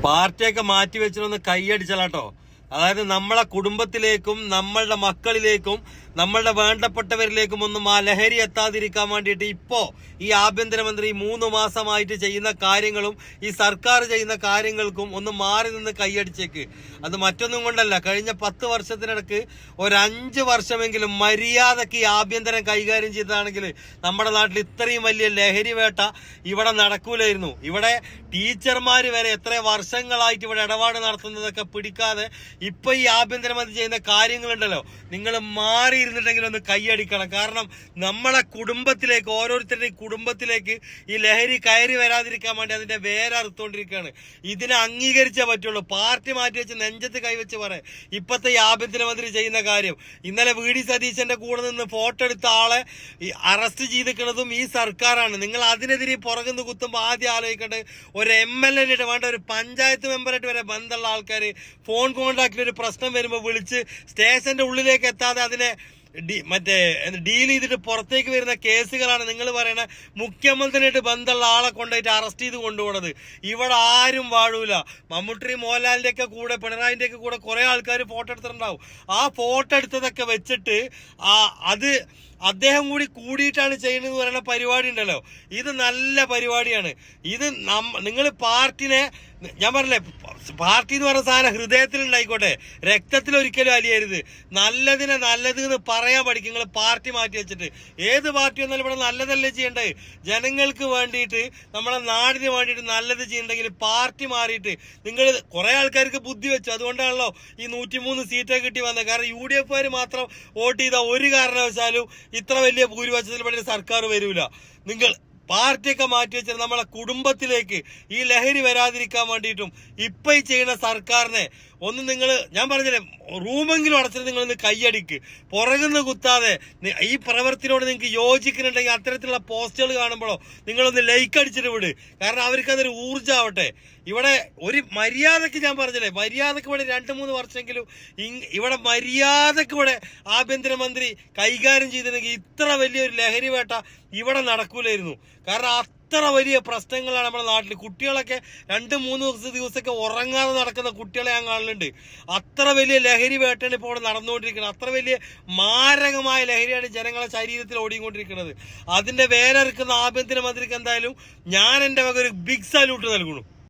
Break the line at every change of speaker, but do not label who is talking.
പാർട്ടിയൊക്കെ മാറ്റിവെച്ചിട്ടൊന്ന് കൈയടിച്ചാട്ടോ. അതായത് നമ്മളെ കുടുംബത്തിലേക്കും നമ്മളുടെ മക്കളിലേക്കും നമ്മളുടെ വേണ്ടപ്പെട്ടവരിലേക്കും ഒന്നും ആ ലഹരി എത്താതിരിക്കാൻ വേണ്ടിയിട്ട് ഇപ്പോ ഈ ആഭ്യന്തരമന്ത്രി 3 മാസമായിട്ട് ചെയ്യുന്ന കാര്യങ്ങളും ഈ സർക്കാർ ചെയ്യുന്ന കാര്യങ്ങൾക്കും ഒന്ന് മാറി നിന്ന് കൈയടിച്ചേക്ക്. അത് മറ്റൊന്നും കൊണ്ടല്ല, കഴിഞ്ഞ 10 വർഷത്തിനിടക്ക് ഒരു 5 വർഷമെങ്കിലും മര്യാദക്ക് ഈ ആഭ്യന്തരം കൈകാര്യം ചെയ്തതാണെങ്കിൽ നമ്മുടെ നാട്ടിൽ ഇത്രയും വലിയ ലഹരി വേട്ട ഇവിടെ നടക്കൂലായിരുന്നു. ഇവിടെ ടീച്ചർമാര് വരെ എത്ര വർഷങ്ങളായിട്ട് ഇവിടെ ഇടപാട് നടത്തുന്നതൊക്കെ പിടിക്കാതെ ഇപ്പൊ ഈ ആഭ്യന്തരമന്ത്രി ചെയ്യുന്ന കാര്യങ്ങളുണ്ടല്ലോ, നിങ്ങൾ മാറിയിരുന്നിട്ടെങ്കിലും ഒന്ന് കൈയടിക്കണം. കാരണം നമ്മളെ കുടുംബത്തിലേക്ക്, ഓരോരുത്തരുടെയും കുടുംബത്തിലേക്ക് ഈ ലഹരി കയറി വരാതിരിക്കാൻ വേണ്ടി അതിന്റെ വേരറുത്തോണ്ടിരിക്കുകയാണ്. ഇതിനെ അംഗീകരിച്ചേ പറ്റുള്ളൂ. പാർട്ടി മാറ്റി വെച്ച് നെഞ്ചത്ത് കൈവച്ച് പറയാം ഇപ്പത്തെ ഈ ആഭ്യന്തരമന്ത്രി ചെയ്യുന്ന കാര്യം. ഇന്നലെ VD സതീശന്റെ കൂടെ നിന്ന് ഫോട്ടോ എടുത്ത ആളെ അറസ്റ്റ് ചെയ്തിരിക്കുന്നതും ഈ സർക്കാരാണ്. നിങ്ങൾ അതിനെതിരെ പുറകുന്ന് കുത്തുമ്പോൾ ആദ്യം ആലോചിക്കേണ്ടത് ഒരു MLA വേണ്ട, ഒരു പഞ്ചായത്ത് മെമ്പറായിട്ട് വരെ ബന്ധമുള്ള ആൾക്കാർ ഫോൺ കോണ്ടാക്റ്റിൽ ഒരു പ്രശ്നം വരുമ്പോൾ വിളിച്ച് സ്റ്റേഷന്റെ ഉള്ളിലേക്ക് എത്താതെ അതിനെ ഡീൽ ചെയ്തിട്ട് പുറത്തേക്ക് വരുന്ന കേസുകളാണ് നിങ്ങൾ പറയണ മുഖ്യമന്ത്രിയായിട്ട് ബന്ധമുള്ള ആളെ കൊണ്ടുപോയിട്ട് അറസ്റ്റ് ചെയ്ത് കൊണ്ടുപോകണത്. ഇവിടെ ആരും വാഴൂല. മമ്മൂട്ടി മോഹൻലാലിന്റെ ഒക്കെ കൂടെ, പിണറായിന്റെ ഒക്കെ കൂടെ കുറെ ആൾക്കാർ ഫോട്ടോ എടുത്തിട്ടുണ്ടാവും. ആ ഫോട്ടോ എടുത്തതൊക്കെ വെച്ചിട്ട് അത് അദ്ദേഹം കൂടിയിട്ടാണ് ചെയ്യുന്നത് പറയുന്ന പരിപാടി ഉണ്ടല്ലോ, ഇത് നല്ല പരിപാടിയാണ്. ഇത് നിങ്ങൾ പാർട്ടിനെ, ഞാൻ പറഞ്ഞില്ലേ, പാർട്ടി എന്ന് പറഞ്ഞ സാധനം ഹൃദയത്തിലുണ്ടായിക്കോട്ടെ, രക്തത്തിൽ ഒരിക്കലും അലിയരുത്. നല്ലതിനെ നല്ലത് എന്ന് പറയാൻ പഠിക്കും. നിങ്ങൾ പാർട്ടി മാറ്റി വെച്ചിട്ട് ഏത് പാർട്ടി വന്നാലും ഇവിടെ നല്ലതല്ലേ ചെയ്യേണ്ടത്? ജനങ്ങൾക്ക് വേണ്ടിയിട്ട്, നമ്മളെ നാടിന് വേണ്ടിയിട്ട് നല്ലത് ചെയ്യണ്ടെങ്കിൽ പാർട്ടി മാറിയിട്ട് നിങ്ങൾ കുറെ ആൾക്കാർക്ക് ബുദ്ധി വെച്ചു. അതുകൊണ്ടാണല്ലോ ഈ 103 സീറ്റൊക്കെ കിട്ടി വന്നത്. കാരണം UDF മാത്രം വോട്ട് ചെയ്ത ഒരു കാരണവശാലും ഇത്ര വലിയ ഭൂരിപക്ഷത്തിൽ വേണ്ടി സർക്കാർ വരൂല. നിങ്ങൾ പാർട്ടിയൊക്കെ മാറ്റി വെച്ചാൽ നമ്മളെ കുടുംബത്തിലേക്ക് ഈ ലഹരി വരാതിരിക്കാൻ വേണ്ടിയിട്ടും ഇപ്പൊ ഈ ചെയ്യുന്ന സർക്കാരിനെ ഒന്ന് നിങ്ങൾ, ഞാൻ പറഞ്ഞില്ലേ, റൂമെങ്കിലും അടച്ചിട്ട് നിങ്ങളൊന്ന് കൈയടിക്ക്. പുറകുന്ന് കുത്താതെ ഈ പ്രവൃത്തിനോട് നിങ്ങൾക്ക് യോജിക്കുന്നുണ്ടെങ്കിൽ അത്തരത്തിലുള്ള പോസ്റ്റുകൾ കാണുമ്പോഴോ നിങ്ങളൊന്ന് ലൈക്ക് അടിച്ചിട്ട് വിട്. കാരണം അവർക്കതൊരു ഊർജ്ജമാവട്ടെ. ഇവിടെ ഒരു മര്യാദക്ക്, ഞാൻ പറഞ്ഞില്ലേ, മര്യാദക്ക് ഇവിടെ 2-3 വർഷമെങ്കിലും ഇവിടെ മര്യാദക്ക് ഇവിടെ ആഭ്യന്തരമന്ത്രി കൈകാര്യം ചെയ്തിരുന്നെങ്കിൽ ഇത്ര വലിയൊരു ലഹരി വേട്ട ഇവിടെ നടക്കൂലായിരുന്നു. കാരണം അത്ര വലിയ പ്രശ്നങ്ങളാണ് നമ്മുടെ നാട്ടിൽ. കുട്ടികളൊക്കെ 2-3 ദിവസമൊക്കെ ഉറങ്ങാതെ നടക്കുന്ന കുട്ടികളെ ഞാൻ കാണുന്നുണ്ട്. അത്ര വലിയ ലഹരി വേട്ടയാണ് ഇപ്പോൾ ഇവിടെ നടന്നുകൊണ്ടിരിക്കുന്നത്. അത്ര വലിയ മാരകമായ ലഹരിയാണ് ജനങ്ങളെ ശരീരത്തിൽ ഓടിക്കൊണ്ടിരിക്കുന്നത്. അതിന്റെ വേരറുക്കുന്ന ആഭ്യന്തരമന്ത്രിക്ക് എന്തായാലും ഞാൻ എൻ്റെ വക ഒരു ബിഗ് സല്യൂട്ട് നൽകുന്നു.